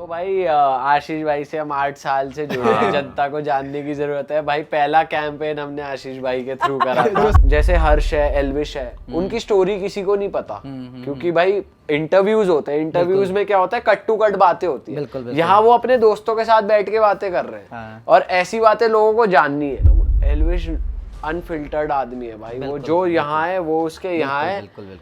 भाई आशीष भाई से हम 8 साल से जुड़े हैं, जनता को जानने की जरूरत है भाई। पहला कैंपेन हमने आशीष भाई के थ्रू करा था। जैसे हर्ष है, एल्विश है, उनकी स्टोरी किसी को नहीं पता, क्योंकि भाई इंटरव्यूज होते हैं, इंटरव्यूज में क्या होता है, कट टू कट बातें होती है। यहाँ वो अपने दोस्तों के साथ बैठ के बातें कर रहे हैं और ऐसी बातें लोगों को जाननी है। एल्विश अनफिल्टर्ड आदमी है भाई, वो जो यहाँ है वो उसके यहाँ है,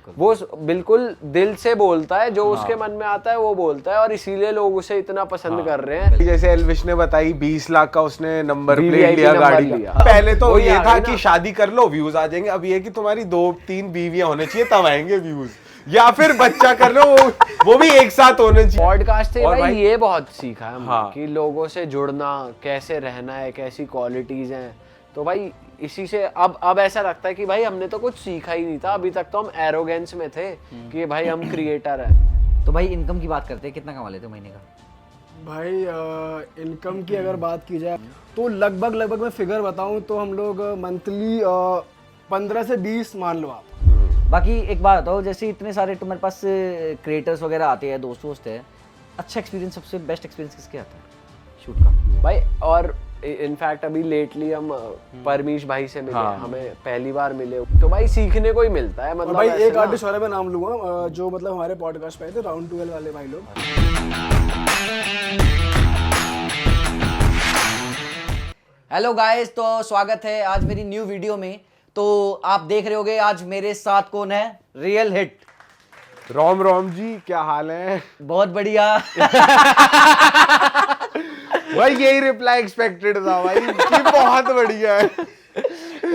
वो बिल्कुल दिल से बोलता है, जो उसके मन में आता है वो बोलता है, और इसीलिए लोग उसे इतना पसंद कर रहे हैं। जैसे एल्विश ने बताई 20 लाख का उसने नंबर प्लेट लिया गाड़ी का। पहले तो ये था कि शादी कर लो व्यूज आ जाएंगे, अब ये कि तुम्हारी 2-3 बीवियां होने चाहिए तब आएंगे व्यूज, या फिर बच्चा कर लो वो भी एक साथ होने चाहिए। पॉडकास्ट से भाई ये बहुत सीखा है कि लोगों से जुड़ना, कैसे रहना है, कैसी क्वालिटीज हैं। तो भाई इसी से अब ऐसा लगता है कि भाई हमने तो कुछ सीखा ही नहीं था अभी तक, तो हम एरोगेंस में थे कि भाई हम क्रिएटर हैं। तो भाई इनकम की बात करते हैं, कितना कमा लेते हो महीने का? भाई इनकम की अगर बात की जाए तो लगभग मैं फिगर बताऊं तो हम लोग मंथली 15 से 20 मान लो आप। बाकी एक बात बताओ, जैसे इतने सारे तुम्हारे पास क्रिएटर्स वगैरह आते हैं, दोस्त है, अच्छा एक्सपीरियंस, सबसे बेस्ट एक्सपीरियंस किसके आता है शूट का भाई? और इनफैक्ट अभी लेटली हम परमीश भाई से मिले, हमें पहली बार मिले, तो भाई सीखने को ही मिलता है। मतलब भाई एक आर्टिस्ट वाले मैं नाम लूंगा जो मतलब हमारे पॉडकास्ट पे आए थे, राउंड 12 वाले भाई लोग। हेलो गाइस, तो स्वागत है आज मेरी न्यू वीडियो में। तो आप देख रहे होगे आज मेरे साथ कौन है, रियल हिट। रोम रोम जी, क्या हाल है? बहुत बढ़िया। भाई यही रिप्लाई एक्सपेक्टेड था भाई कि बहुत बढ़िया है।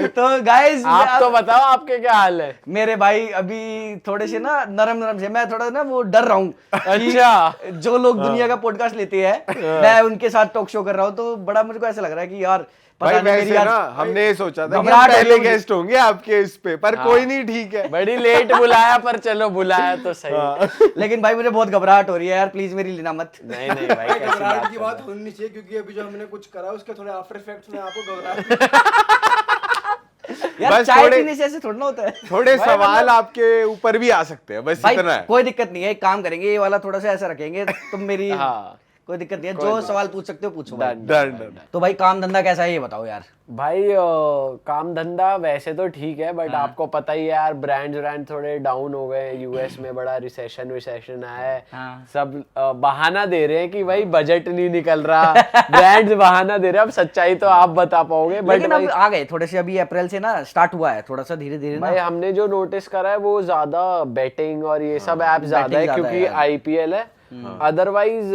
तो गाइस आप तो बताओ आपके क्या हाल है? मेरे भाई अभी थोड़े से ना नरम से, मैं थोड़ा ना वो डर रहा हूँ। अच्छा, जो लोग दुनिया का पॉडकास्ट लेते हैं मैं उनके साथ टॉक शो कर रहा हूँ, तो बड़ा मुझको ऐसा लग रहा है कि यार भाई वैसे ना हमने ये सोचा था कि पहले गेस्ट होंगे आपके इस पे, पर कोई नहीं, ठीक है। बड़ी लेट बुलाया, पर चलो बुलाया तो सही। लेकिन भाई मुझे बहुत घबराहट हो रही है यार, प्लीज मेरी लेना मत। नहीं भाई, घबराहट की बात होनी नहीं चाहिए, क्योंकि अभी जो हमने कुछ करा उसके थोड़े आफ्टर इफेक्ट्स में आपको घबराहट यार, चाय पीने से ऐसे थोड़ा ना होता है। थोड़े सवाल आपके ऊपर भी आ सकते हैं, बस इतना है। कोई दिक्कत नहीं है, एक काम करेंगे, ये वाला थोड़ा सा ऐसा रखेंगे, तुम मेरी कोई दिक्कत नहीं है, जो सवाल पूछ सकते हो पूछो भाई। डन। तो भाई काम धंधा कैसा है ये बताओ यार। भाई काम धंधा वैसे तो ठीक है, बट आपको पता ही है यार, ब्रांड थोड़े डाउन हो गए। यूएस में बड़ा रिसेशन आया है, सब बहाना दे रहे हैं कि भाई बजट नहीं निकल रहा। ब्रांड्स बहाना दे रहे हैं, अब सच्चाई तो आप बता पाओगे। बट लेकिन अब आ गए थोड़े से, अभी अप्रैल से ना स्टार्ट हुआ है थोड़ा सा धीरे भाई। हमने जो नोटिस करा है वो ज्यादा बेटिंग और ये सब ऐप ज्यादा है, क्योंकि आईपीएल है। अदरवाइज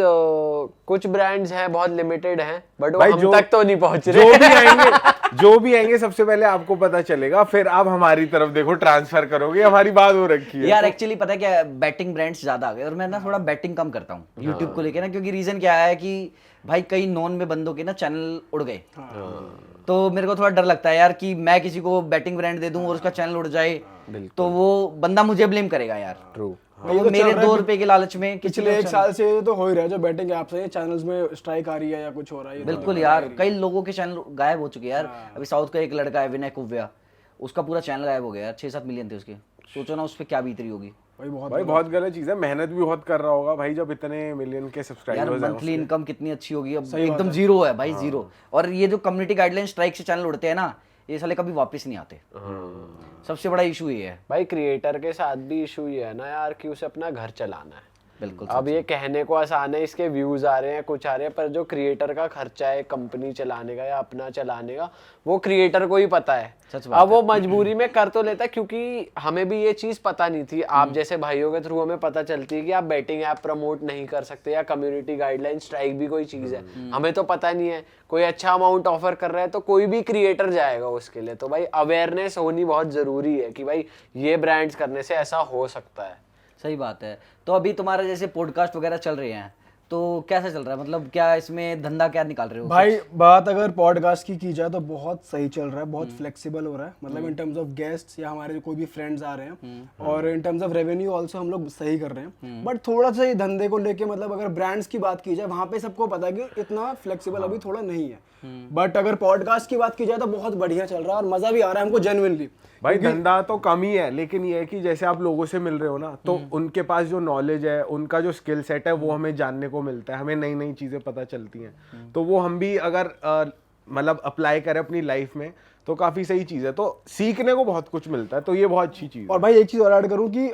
कुछ ब्रांड्स हैं बहुत लिमिटेड हैं, बट हम तक तो नहीं पहुंच रहे। जो भी आएंगे सबसे पहले आपको पता चलेगा, फिर आप हमारी तरफ देखो ट्रांसफर करोगे, हमारी बात हो रखी है। यार एक्चुअली पता है क्या, बैटिंग ब्रांड्स ज्यादा आ गए, और मैं ना थोड़ा बैटिंग कम करता हूँ यूट्यूब को लेके ना, क्योंकि रीजन क्या है कि भाई कई नॉन में बंदों के ना चैनल उड़ गए। तो मेरे को थोड़ा डर लगता है यार कि मैं किसी को बैटिंग ब्रांड दे दूं और उसका चैनल उड़ जाए, तो वो बंदा मुझे ब्लेम करेगा यार। ट्रू। तो वो मेरे 2 रुपए के लालच में पिछले 1 साल से तो हो ही रहा है, जो बैटिंग ऐप्स है चैनल्स में स्ट्राइक आ रही है या कुछ हो रहा है। बिल्कुल यार, कई लोगों के चैनल गायब हो चुके हैं यार। अभी साउथ का एक लड़का है विनय कुव्या, उसका पूरा चैनल गायब हो गया यार, 6-7 मिलियन थे उसके। सोचो ना उस पर क्या बीत रही होगी। भाई बहुत गलत चीज है, मेहनत भी बहुत कर रहा होगा भाई, जब इतने मिलियन के सब्सक्राइबर्स हैं। मंथली इनकम कितनी अच्छी होगी, अब एकदम जीरो है भाई, जीरो। और ये जो कम्युनिटी गाइडलाइन स्ट्राइक से चैनल उड़ते हैं ना, ये साले कभी वापस नहीं आते। सबसे बड़ा इशू ये है भाई। क्रिएटर के साथ भी इशू ये है ना यार कि उसे अपना घर चलाना है। बिल्कुल। अब ये कहने को आसान है, इसके व्यूज आ रहे हैं, कुछ आ रहे हैं, पर जो क्रिएटर का खर्चा है कंपनी चलाने का या अपना चलाने का, वो क्रिएटर को ही पता है। अब वो मजबूरी में कर तो लेता है, क्योंकि हमें भी ये चीज पता नहीं थी। आप जैसे भाइयों के थ्रू हमें पता चलती है कि आप बैटिंग ऐप प्रमोट नहीं कर सकते, या कम्युनिटी गाइडलाइन स्ट्राइक भी कोई चीज है, हमें तो पता नहीं है। कोई अच्छा अमाउंट ऑफर कर रहा है तो कोई भी क्रिएटर जाएगा उसके लिए। तो भाई अवेयरनेस होनी बहुत जरूरी है कि भाई ये ब्रांड्स करने से ऐसा हो सकता है। सही बात है। तो अभी तुम्हारे जैसे पॉडकास्ट वगैरह चल रहे हैं, तो कैसा चल रहा है, मतलब क्या इसमें धंधा क्या निकाल रहे हो? भाई बात अगर पॉडकास्ट की जाए तो बहुत सही चल रहा है, बहुत फ्लेक्सिबल हो रहा है, मतलब इन टर्म्स ऑफ गेस्ट्स या हमारे कोई भी फ्रेंड्स आ रहे हैं, और in terms of revenue also हम लोग सही कर रहे हैं। बट थोड़ा सा ये धंधे को लेके, मतलब अगर ब्रांड्स की बात की जाए वहाँ पे सबको पता है कि इतना फ्लेक्सिबल अभी थोड़ा नहीं है। बट अगर पॉडकास्ट की बात की जाए तो बहुत बढ़िया चल रहा है और मजा भी आ रहा है हमको जेन्युइनली। भाई धंधा तो कम ही है, लेकिन ये है कि जैसे आप लोगों से मिल रहे हो ना, तो उनके पास जो नॉलेज है, उनका जो स्किल सेट है, वो हमें जानने को को मिलता है, हमें नई नई चीजें पता चलती हैं, तो वो हम भी अगर मतलब अप्लाई करें अपनी लाइफ में तो काफी सही चीज है, तो सीखने को बहुत कुछ मिलता है, तो ये बहुत अच्छी चीज और भाई एक चीज और ऐड करूं कि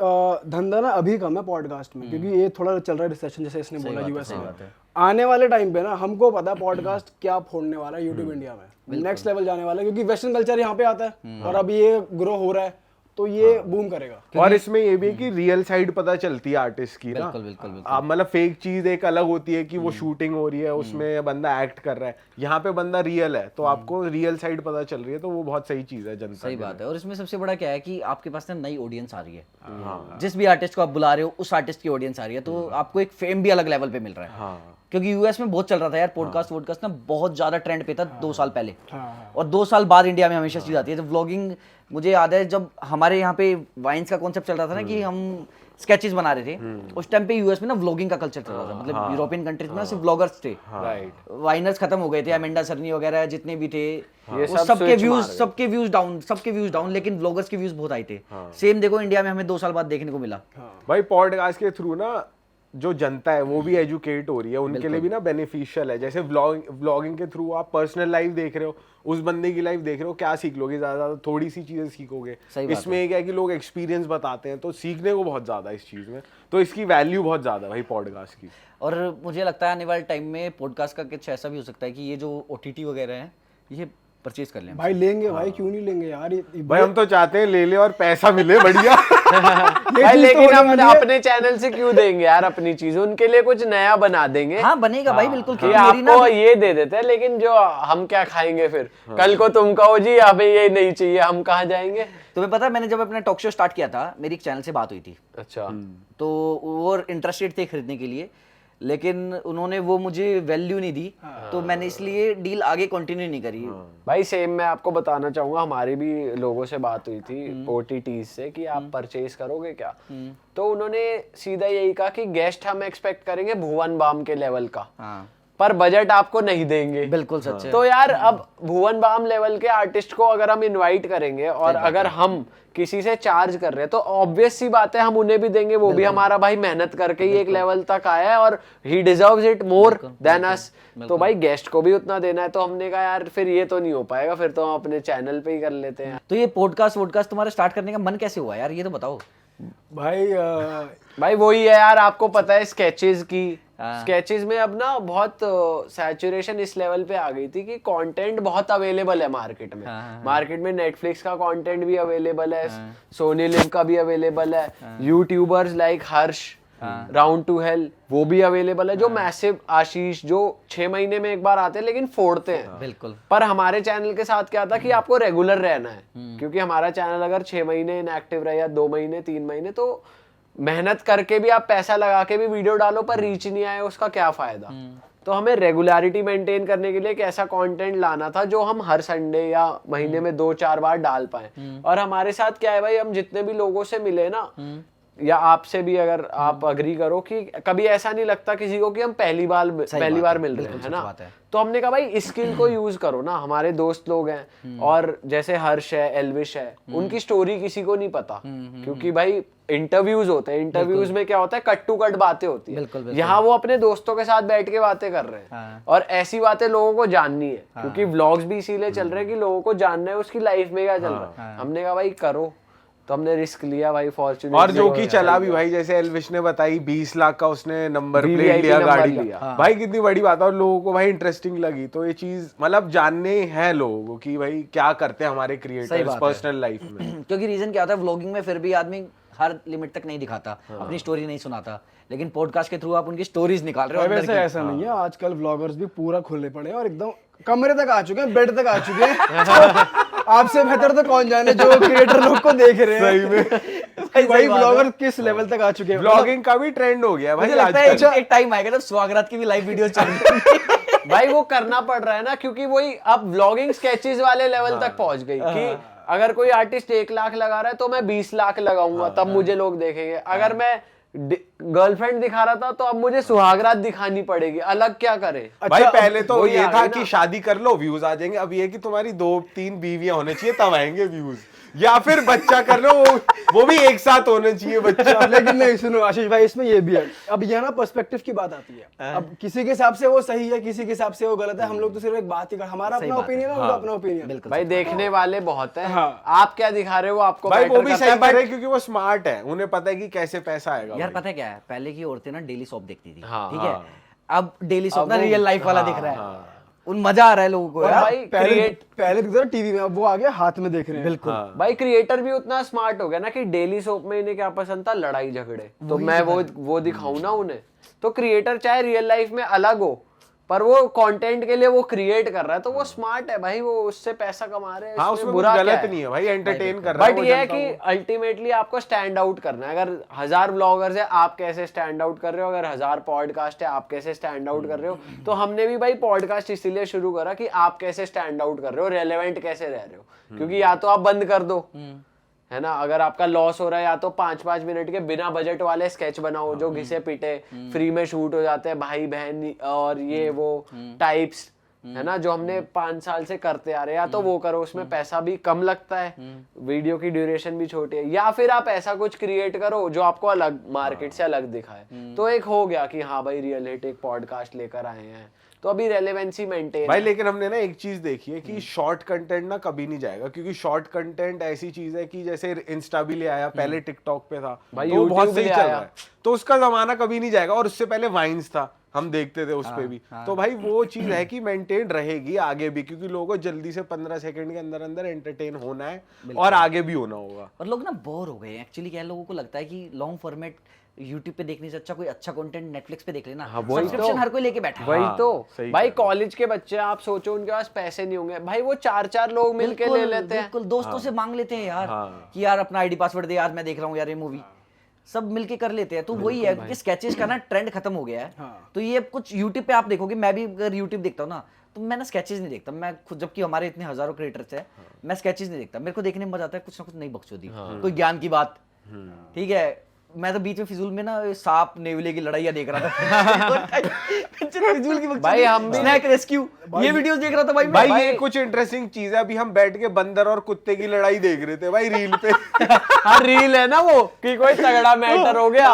धंधा ना अभी कम है पॉडकास्ट में, क्योंकि ये थोड़ा चल रहा है रिसेशन, जैसे इसने बोला यूएस में। आने वाले टाइम पे ना हमको पता है पॉडकास्ट क्या फोड़ने वाला है यूट्यूब इंडिया में, नेक्स्ट लेवल जाने वाला है, क्योंकि वेस्टर्न कल्चर यहाँ पे आता है और अभी ये ग्रो हो रहा है, तो ये बूम करेगा। और इसमें ये भी है कि रियल साइड पता चलती है आर्टिस्ट की ना, बिल्कुल, बिल्कुल, बिल्कुल। आप मतलब फेक चीज एक अलग होती है कि वो शूटिंग हो रही है उसमें बंदा एक्ट कर रहा है, यहाँ पे बंदा रियल है, तो आपको रियल साइड पता चल रही है, तो वो बहुत सही चीज है जनता सही के बात है। और इसमें सबसे बड़ा क्या है कि आपके पास ना नई ऑडियंस आ रही है, हाँ। जिस भी आर्टिस्ट को आप बुला रहे हो उस आर्टिस्ट की ऑडियंस आ रही है, तो आपको एक फेम भी अलग लेवल पे मिल रहा है। हाँ। क्योंकि यूएस में बहुत चल रहा था यार पॉडकास्ट वॉडकास्ट ना, बहुत ज्यादा ट्रेंड पे था 2 साल पहले, हाँ। और 2 साल बाद इंडिया में हमेशा चीज आती है। जब व्लॉगिंग, मुझे याद है जब हमारे यहाँ पे वाइन्स का कॉन्सेप्ट चल रहा था ना कि हम स्केचेस बना रहे थे, उस टाइम पे यूएस में ना व्लॉगिंग का कल्चर चल रहा था, मतलब यूरोपियन कंट्रीज में सिर्फ व्लॉगर्स थे, राइट, वाइनर्स खत्म हो गए थे, अमेंडा सरनी वगैरह जितने भी थे, ये वो सब सबके switch व्यूज डाउन, लेकिन व्लॉगर्स के व्यूज बहुत आए थे। सेम देखो इंडिया में हमें 2 साल बाद देखने को मिला। भाई पॉडकास्ट के थ्रू ना जो जनता है वो भी एजुकेट हो रही है, उनके लिए भी ना बेनिफिशियल है। जैसे व्लॉगिंग के थ्रू आप पर्सनल लाइफ देख रहे हो, उस बंदे की लाइफ देख रहे हो, क्या सीख लोगे? ज्यादा थोड़ी सी चीजें सीखोगे। इसमें क्या है कि लोग एक्सपीरियंस बताते हैं, तो सीखने को बहुत ज्यादा है इस चीज में, तो इसकी वैल्यू बहुत ज्यादा है भाई पॉडकास्ट की। और मुझे लगता है आने वाले टाइम में पॉडकास्ट का कुछ ऐसा भी हो सकता है कि ये जो ओटीटी वगैरह हैं ये परचेज कर लें। भाई लेंगे भाई, क्यों नहीं लेंगे यार, भाई हम तो चाहते हैं ले ले और पैसा मिले बढ़िया। भाई लेकिन हम अपने चैनल से क्यों देंगे यार अपनी चीज, उनके लिए कुछ नया बना देंगे। हाँ बनेगा भाई, बिल्कुल। कि आपको ये दे देते हैं, लेकिन जो हम क्या खाएंगे फिर? कल को तुम कहो जी हमें ये नहीं चाहिए, हम कहाँ जाएंगे? तुम्हें पता है मैंने जब अपना टॉक शो स्टार्ट किया था, मेरी एक चैनल से बात हुई थी, अच्छा, तो वो इंटरेस्टेड थे खरीदने के लिए, लेकिन उन्होंने वो मुझे वैल्यू नहीं दी, तो मैंने इसलिए डील आगे कंटिन्यू नहीं करी। भाई सेम मैं आपको बताना चाहूंगा, हमारी भी लोगों से बात हुई थी ओटीटी से कि आप परचेज करोगे क्या, तो उन्होंने सीधा यही कहा कि गेस्ट हम एक्सपेक्ट करेंगे भुवन बाम के लेवल का, पर बजट आपको नहीं देंगे। बिल्कुल सच है। तो यार अब भुवन बाम लेवल के आर्टिस्ट को अगर हम इनवाइट करेंगे और अगर हम किसी से चार्ज कर रहे हैं, तो ऑब्वियस सी बात है हम उन्हें भी देंगे, वो भी हमारा भाई मेहनत करके ही एक लेवल तक आया है और ही deserves it more than us. तो भाई गेस्ट को भी उतना देना है, तो हमने कहा यार फिर ये तो नहीं हो पाएगा, फिर तो हम अपने चैनल पे ही कर लेते हैं। तो ये पॉडकास्ट तुम्हारा स्टार्ट करने का मन कैसे हुआ यार, ये तो बताओ। भाई वही है यार, आपको पता है स्केचेस की, स्केचेस में अब ना बहुत सैचुरेशन इस लेवल पे आ गई थी कि कंटेंट बहुत अवेलेबल है मार्केट में। मार्केट में नेटफ्लिक्स का कंटेंट भी अवेलेबल है, सोनी लिव का भी अवेलेबल है, youtubers like Harsh, round two hell वो भी अवेलेबल है, जो मैसिव आशीष जो 6 महीने में एक बार आते हैं लेकिन फोड़ते हैं। बिल्कुल। पर हमारे चैनल के साथ क्या था कि आपको रेगुलर रहना है, क्योंकि हमारा चैनल अगर 6 महीने इनएक्टिव रहे या 2 महीने 3 महीने, तो मेहनत करके भी आप पैसा लगा के भी वीडियो डालो पर रीच नहीं आए, उसका क्या फायदा। तो हमें रेगुलरिटी मेंटेन करने के लिए एक ऐसा कंटेंट लाना था जो हम हर संडे या महीने में 2-4 बार डाल पाए। और हमारे साथ क्या है भाई, हम जितने भी लोगों से मिले ना, या आपसे भी अगर आप अग्री करो कि कभी ऐसा नहीं लगता किसी को कि हम पहली बार मिल रहे हैं, है ना। तो हमने कहा भाई स्किल को यूज करो ना, हमारे दोस्त लोग हैं, और जैसे हर्ष है, एल्विश है, उनकी स्टोरी किसी को नहीं पता, क्योंकि भाई इंटरव्यूज होते हैं, इंटरव्यूज में क्या होता है, कट टू कट बातें होती है। यहाँ वो अपने दोस्तों के साथ बैठ के बातें कर रहे हैं, और ऐसी बातें लोगों को जाननी है, क्योंकि व्लॉग्स भी इसीलिए चल रहे हैं कि लोगों को जानना है उसकी लाइफ में क्या चल रहा है। हमने कहा भाई करो, तो हमने रिस्क लिया भाई, फॉर्च्यूनेटली। और जो कि चला भी भाई, जैसे एल्विश ने बताई 20 लाख का उसने नंबर प्लेट लिया गाड़ी का, भाई कितनी बड़ी बात है, और लोगों को भाई इंटरेस्टिंग लगी। तो ये चीज मतलब जानने हैं लोगों को कि भाई क्या करते हैं हमारे क्रिएटर्स पर्सनल लाइफ में। क्योंकि रीजन क्या होता है, व्लॉगिंग में फिर भी आदमी हर लिमिट तक नहीं दिखाता, अपनी स्टोरी नहीं सुनाता, लेकिन पॉडकास्ट के थ्रू आप उनकी स्टोरीज निकाल रहे हो। वैसे ऐसा नहीं है, आजकल व्लॉगर्स भी पूरा खुले पड़े हैं और एकदम कमरे तक आ चुके हैं, बेड तक आ चुके हैं। तो आपसे बेहतर तो कौन जाने जो क्रिएटर लोग को देख रहे हैं। सही में भाई व्लॉगर किस लेवल तक आ चुके हैं, व्लॉगिंग का भी ट्रेंड हो गया भाई। मुझे लगता है एक टाइम आएगा जब स्वागत की भी लाइव वीडियो चलेंगी। भाई वो करना पड़ रहा है ना, क्योंकि वही अब व्लॉगिंग स्केचेस वाले लेवल तक पहुंच गई कि अगर कोई आर्टिस्ट 1 लाख लगा रहा है तो मैं 20 लाख लगाऊंगा, तब मुझे लोग देखेंगे। अगर मैं गर्लफ्रेंड दिखा रहा था तो अब मुझे सुहागरात दिखानी पड़ेगी, अलग क्या करे। भाई पहले तो वही ये आ था गई कि ना। शादी कर लो व्यूज आ जाएंगे, अब ये कि तुम्हारी 2-3 बीवियां होने चाहिए तब आएंगे व्यूज, या फिर बच्चा कर लो, वो भी एक साथ होने चाहिए बच्चा। लेकिन नहीं सुनो आशीष भाई, इसमें ये भी है, अब ये ना पर्सपेक्टिव की बात आती है। अब किसी के हिसाब से वो सही है, किसी के हिसाब से वो गलत है। हम लोग तो सिर्फ एक बात ही कर, हमारा अपना ओपिनियन है, उनका अपना ओपिनियन। भाई देखने वाले बहुत हैं, हाँ। आप क्या दिखा रहे हो आपको भाई वो मैटर भी करता सही है, कर but- रहे हैं क्योंकि वो स्मार्ट है, उन्हें पता है कि कैसे पैसा आएगा। यार भाई। पता है क्या है, पहले की औरतें ना डेली सोप देखती थी, हाँ, ठीक है, अब डेली सोप ना वो- रियल लाइफ वाला दिख रहा है, उन मजा आ रहा है लोगों को और यार। भाई पहले दिखता था टीवी में, अब वो आ गया हाथ में देख रहे हैं। बिल्कुल। भाई क्रिएटर भी उतना स्मार्ट हो गया ना कि डेली सोप में इन्हें क्या पसंद था, लड़ाई झगड़े, तो मैं वो दिखाऊं ना उन्हें। तो क्रिएटर चाहे रियल लाइफ में अलग हो, पर वो कंटेंट के लिए वो क्रिएट कर रहा है, तो वो स्मार्ट है भाई, वो उससे पैसा कमा रहे हैं, हाँ, इसमें उसमें बुरा कुछ क्या गलत है? नहीं है भाई, एंटरटेन कर रहा है बट वो ये है जनता कि को। अल्टीमेटली आपको स्टैंड आउट करना है। अगर 1000 ब्लॉगर्स है, आप कैसे स्टैंड आउट कर रहे हो, अगर 1000 पॉडकास्ट है, आप कैसे स्टैंड आउट कर रहे हो। तो हमने भी भाई पॉडकास्ट इसीलिए शुरू करा कि आप कैसे स्टैंड आउट कर रहे हो, रेलेवेंट कैसे रह रहे हो। क्योंकि या तो आप बंद कर दो, है ना, अगर आपका लॉस हो रहा है, या तो 5-5 मिनट के बिना बजट वाले स्केच बनाओ जो घिसे पिटे फ्री में शूट हो जाते हैं, भाई बहन और ये वो टाइप्स, है ना, जो हमने 5 साल से करते आ रहे हैं। या तो वो करो, उसमें पैसा भी कम लगता है, वीडियो की ड्यूरेशन भी छोटी है, या फिर आप ऐसा कुछ क्रिएट करो जो आपको अलग मार्केट से अलग दिखाए। तो एक हो गया कि हाँ भाई रियल हिट एक पॉडकास्ट लेकर आए हैं, तो अभी रेलेवेंसी मेंटेन भाई लेकिन हमने ना एक चीज देखी है कि शॉर्ट कंटेंट ना कभी नहीं जाएगा, क्योंकि शॉर्ट कंटेंट ऐसी चीज है कि जैसे इंस्टा भी ले आया, पहले टिकटॉक पे था, भाई तो वो बहुत YouTube सही ले चल आया। रहा है, तो उसका जमाना कभी नहीं जाएगा। और उससे पहले वाइन्स था, हम देखते थे उस पे भी। तो भाई वो चीज है कि मेंटेन रहेगी आगे भी, क्योंकि लोगों को जल्दी से 15 सेकंड के अंदर अंदर एंटरटेन होना है और आगे भी होना होगा। और लोग ना बोर हो गए एक्चुअली। क्या है, लोगों को लगता है कि लॉन्ग फॉर्मेट यूट्यूब पे देखने से अच्छा कोई अच्छा कंटेंट नेटफ्लिक्स पे देख लेना। हाँ, वही सब्सक्रिप्शन तो। हर कोई लेके बैठा है। वही हाँ, तो सही भाई कह रहे हो। कॉलेज के बच्चे आप सोचो उनके पास पैसे नहीं होंगे भाई, वो 4-4 लोग मिलके ले लेते हैं। बिल्कुल, दोस्तों से मांग लेते हैं यार कि यार अपना आईडी पासवर्ड दे, आज मैं देख रहा हूँ यार ये मूवी, सब मिलके कर लेते हैं। तो वही है कि स्केचेस का ना ट्रेंड खत्म हो गया है। तो ये अब कुछ यूट्यूब पे आप देखोगे, मैं भी अगर यूट्यूब देखता हूँ ना, तो मैं ना स्केचेस नहीं देखता मैं खुद, जबकि हमारे इतने हजारों क्रिएटर्स हैं, मैं स्केचेस नहीं देखता। मेरे को देखने में मजा आता है कुछ ना कुछ नई बकचोदी, कोई ज्ञान की बात, ठीक है। मैं तो बीच में फिजूल में ना सांप नेवले की लड़ाइयाँ देख रहा था। फिजूल की भाई हम भी स्नैक रेस्क्यू ये वीडियोस देख रहा था भाई मैं। भाई ये कुछ इंटरेस्टिंग चीज है, अभी हम बैठ के बंदर और कुत्ते की लड़ाई देख रहे थे भाई रील पे। हाँ रील है ना वो कि कोई तगड़ा मैटर हो गया,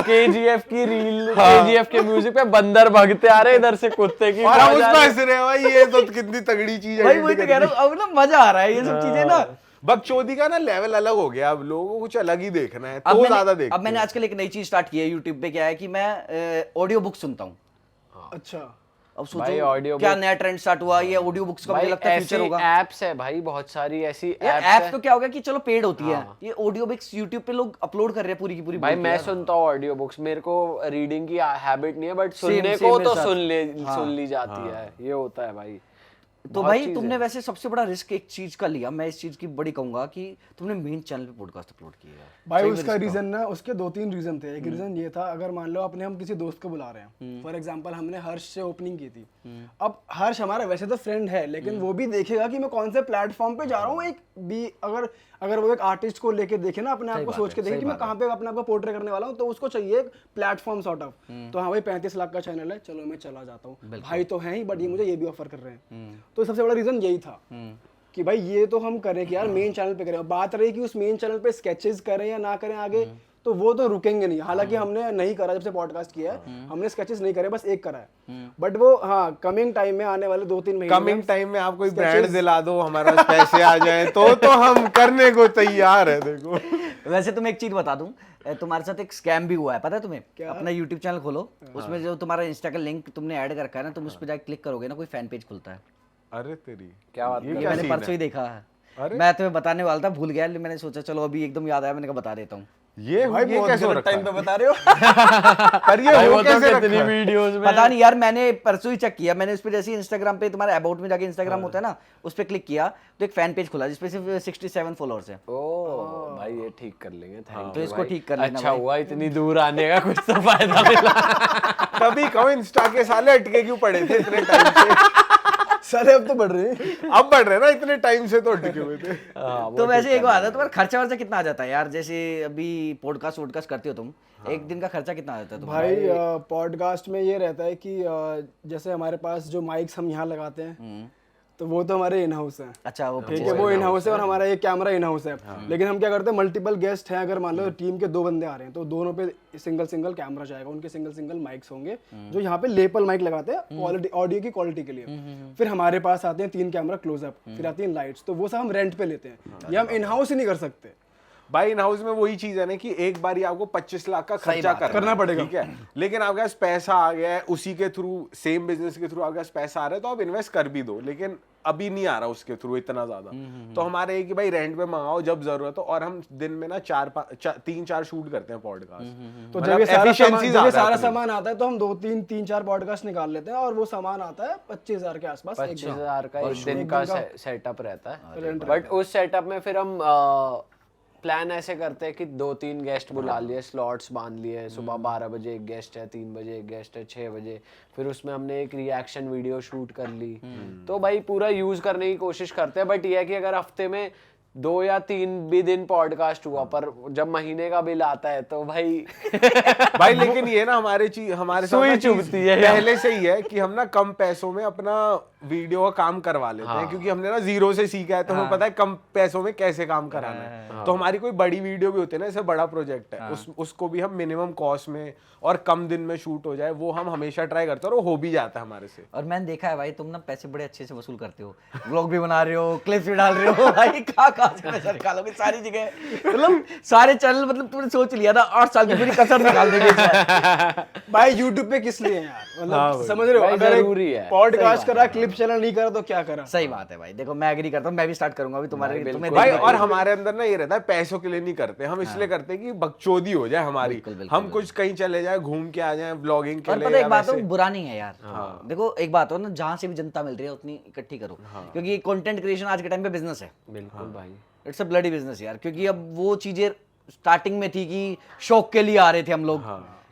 केजीएफ की रील, केजीएफ के म्यूजिक पे बंदर भागते आ रहे, इधर से कुत्ते की और हम आवाज उस आ पर रही। हंस रहे हैं भाई, ये तो कितनी तगड़ी चीज है। भाई वही तो कह रहा हूँ, अब ना मजा आ रहा है ये सब चीजें ना। बकचोदी का ना लेवल अलग हो गया, अब लोगों को कुछ अलग ही देखना है, अब तो मैंने- ज्यादा देखते अब मैंने हैं। आजकल एक नई चीज स्टार्ट की है यूट्यूब पे। क्या है कि मैं ऑडियो बुक सुनता हूँ। अच्छा, अब भाई सोचो audio क्या book- नया ट्रेंड स्टार्ट हुआ, ये ऑडियो बुक्स का मुझे भाई लगता है ऐसी फ्यूचर होगा। एप्स है भाई, बहुत सारी ऐसी यार एप्स ऐप्स तो क्या होगा कि चलो पेड होती है, हाँ। ये ऑडियो बुक्स यूट्यूब पे लोग अपलोड कर रहे हैं पूरी की पूरी। भाई बोल के मैं यार। सुनता हूँ ऑडियो बुक्स, मेरे को रीडिंग की हैबिट नहीं है, बट Same, सुनने same को मेरे तो साथ। सुन ली जाती है, ये होता है भाई। तो बहुत भाई चीज़ तुमने है। वैसे सबसे बड़ा रिस्क एक चीज का लिया, मैं इस चीज की बड़ी कहूंगा कि तुमने मेन चैनल पे पॉडकास्ट अपलोड किया यार। भाई सही में उसका risk था। रीजन ना, उसके 2-3 रीजन थे। एक रीजन ये था, अगर मान लो अपने हम किसी दोस्त को बुला रहे हैं, फॉर एग्जांपल हमने हर्ष से ओपनिंग की थी। अब हर्ष हमारा वैसे तो फ्रेंड है, लेकिन वो भी देखेगा कि मैं कौन से प्लेटफॉर्म पे जा रहा हूँ। एक भी अगर वो एक आर्टिस्ट को लेके देखे ना, अपने आप को सोच के देखे कि मैं कहाँ पे अपने आप को पोर्ट्रे करने वाला हूँ, तो उसको चाहिए एक प्लेटफॉर्म सॉर्ट ऑफ। तो हाँ भाई 35 लाख का चैनल है, चलो मैं चला जाता हूँ, भाई तो है ही, बट ये मुझे ये भी ऑफर कर रहे हैं। तो सबसे बड़ा रीजन यही था कि भाई ये तो हम करें कि यार मेन चैनल पे करें। बात रही कि उस मेन चैनल पे स्केचेस करें या ना करें आगे, तो वो तो रुकेंगे नहीं। हालांकि हमने नहीं करा, जब से पॉडकास्ट किया है हमने स्केचेस नहीं करे, बस एक करा है। बट वो हाँ कमिंग टाइम में, आने वाले 2-3 महीने कमिंग टाइम में आप कोई ब्रांड दिला दो, हमारा पैसे आ जाए तो हम करने को तैयार है। देखो वैसे तुम्हें एक चीज बता दूं, तुम्हारे साथ एक स्कैम भी हुआ है, पता है तुम्हें? अपना यूट्यूब चैनल खोलो, उसमें जो तुम्हारा इंस्टा का लिंक तुमने ऐड कर रखा है ना, तुम उस पर जाकर क्लिक करोगे ना, कोई फैन पेज खुलता है। अरे तेरी क्या बात ये ये क्या मैंने सीन परसों ही है? देखा है। अरे? मैं तुम्हें बताने वाला था, भूल गया, लेकिन मैंने सोचा चलो अभी एकदम याद आया, मैंने कहा बता देता हूँ। ये भाई ये बहुत कैसे हो गलत रखा टाइम पे है? बता रहे हो। पर ये भाई हो वो तो कैसे कितनी रखा है? वीडियोस में पता नहीं यार, मैंने परसों ही चेक किया। मैंने उस पर जैसे इंस्टाग्राम पे तुम्हारे अबाउट में जाके इंस्टाग्राम होता है ना, उस पर क्लिक किया तो एक फैन पेज खुला जिसपे सिर्फ 67 फॉलोअर्स है। ओ भाई ये ठीक कर लेंगे, थैंक तो यू इसको भाई। ठीक कर लेना अच्छा भाई। हुआ इतनी दूर आने का, कुछ तो फायदा मिला। तभी कहो इंस्टा के साले अटके क्यों पड़े थे इतने टाइम से। सारे अब तो बढ़ रहे हैं। अब बढ़ रहे हैं ना, इतने टाइम से तो अटके हुए थे। तो वैसे एक बात है, तुम्हारा खर्चा वर्चा कितना आ जाता है यार? जैसे अभी पॉडकास्ट वोडकास्ट करते हो तुम, एक दिन का खर्चा कितना आ जाता है तुम्हारा? भाई पॉडकास्ट में ये रहता है कि जैसे हमारे पास जो माइक्स हम यहाँ लगाते हैं तो वो तो हमारे इन हाउस है। अच्छा, वो ठीक है, वो इन हाउस है और हमारा एक कैमरा इन हाउस है। लेकिन हम क्या करते हैं, मल्टीपल गेस्ट हैं, अगर मान लो टीम के 2 बंदे आ रहे हैं तो दोनों पे सिंगल सिंगल कैमरा जाएगा, उनके सिंगल सिंगल माइक्स होंगे जो यहाँ पे लेपल माइक लगाते हैं क्वालिटी ऑडियो की क्वालिटी के लिए। फिर हमारे पास आते हैं 3 कैमरा क्लोजअप, फिर आती हैं लाइट्स, तो वो सब हम रेंट पे लेते हैं, ये हम इन हाउस ही नहीं कर सकते। भाई इन हाउस में वही चीज है ना कि एक बार ही आपको 25 लाख का खर्चा करना पड़ेगा, ठीक है, लेकिन आपके पास पैसा आ गया है, उसी के थ्रू सेम बिजनेस के थ्रू आपके पास पैसा आ रहा है तो आप इन्वेस्ट कर भी दो, लेकिन अभी नहीं आ रहा उसके थ्रू इतना ज्यादा। तो हमारे है कि भाई रेंट पे मंगाओ जब जरूरत हो, और हम दिन में ना 3-4 शूट करते हैं पॉडकास्ट। तो मतलब जब ये सारा efficiency सामान, जब ये ज्यादा सारा है अपनी। सामान आता है तो हम 2-3 पॉडकास्ट निकाल लेते हैं और वो सामान आता है 25,000 के आसपास। 25,000 का एक दिन का सेटअप रहता है। Rent बट उस सेटअप में फिर हम प्लान ऐसे करते हैं कि 2-3 गेस्ट बुला लिए, स्लॉट्स बांध लिए, सुबह 12 बजे एक गेस्ट है, 3 बजे एक गेस्ट है, 6 बजे, फिर उसमें हमने एक रिएक्शन वीडियो शूट कर ली। तो भाई पूरा यूज करने की कोशिश करते हैं। बट ये है कि अगर हफ्ते में 2 या 3 भी दिन पॉडकास्ट हुआ, पर जब महीने का बिल आता है तो भाई भाई लेकिन ये ना हमारे साथ सुई ना चीज़ चुभती है पहले से ही है कि हम ना कम पैसों में अपना वीडियो का काम करवा लेते हैं, क्योंकि हमने ना 0 से सीखा है, तो हमें पता है कम पैसों में कैसे काम कराना है। तो हमारी कोई बड़ी वीडियो भी होती है ना, जैसे बड़ा प्रोजेक्ट है, उसको भी हम मिनिमम कॉस्ट में और कम दिन में शूट हो जाए, वो हम हमेशा ट्राई करते हैं और वो हो भी जाता है हमारे से। और मैंने देखा है भाई, तुम ना पैसे बड़े अच्छे से वसूल करते हो, व्लॉग भी बना रहे हो, क्लिप्स भी डाल रहे हो भाई, कहाँ से पैसा निकालोगे? सारी जगह, मतलब सारे चैनल, मतलब तुमने सोच लिया था 8 साल की पूरी कसर निकाल देंगे भाई यूट्यूब पे किस लिए यार, मतलब समझ रहे हो, भाई अगर जरूरी है। पॉडकास्ट करा, क्लिप चैनल नहीं करा तो क्या करा? सही बात है भाई। देखो मैं एग्री करता हूँ, मैं भी स्टार्ट करूंगा अभी तुम्हारे तुम्हें भाई देखना और चाहिए। हमारे अंदर ना ये रहता है, पैसों के लिए नहीं करते हम, इसलिए करते हैं कि बकचोदी हो जाए हमारी, बिल्कुल, बिल्कुल, हम कुछ कहीं चले जाए, घूम के आ जाए ब्लॉगिंग के और लिए। पता है एक या बात हो, वैसे। बुरा नहीं है यार। देखो एक बात हो ना, जहाँ से भी जनता मिल रही है उतनी इकट्ठी करो, क्योंकि कंटेंट क्रिएशन आज के टाइम पे बिजनेस है। बिल्कुल भाई, इट्स अ ब्लडी बिजनेस यार। क्योंकि अब वो चीजें स्टार्टिंग में थी कि शौक के लिए आ रहे थे हम लोग,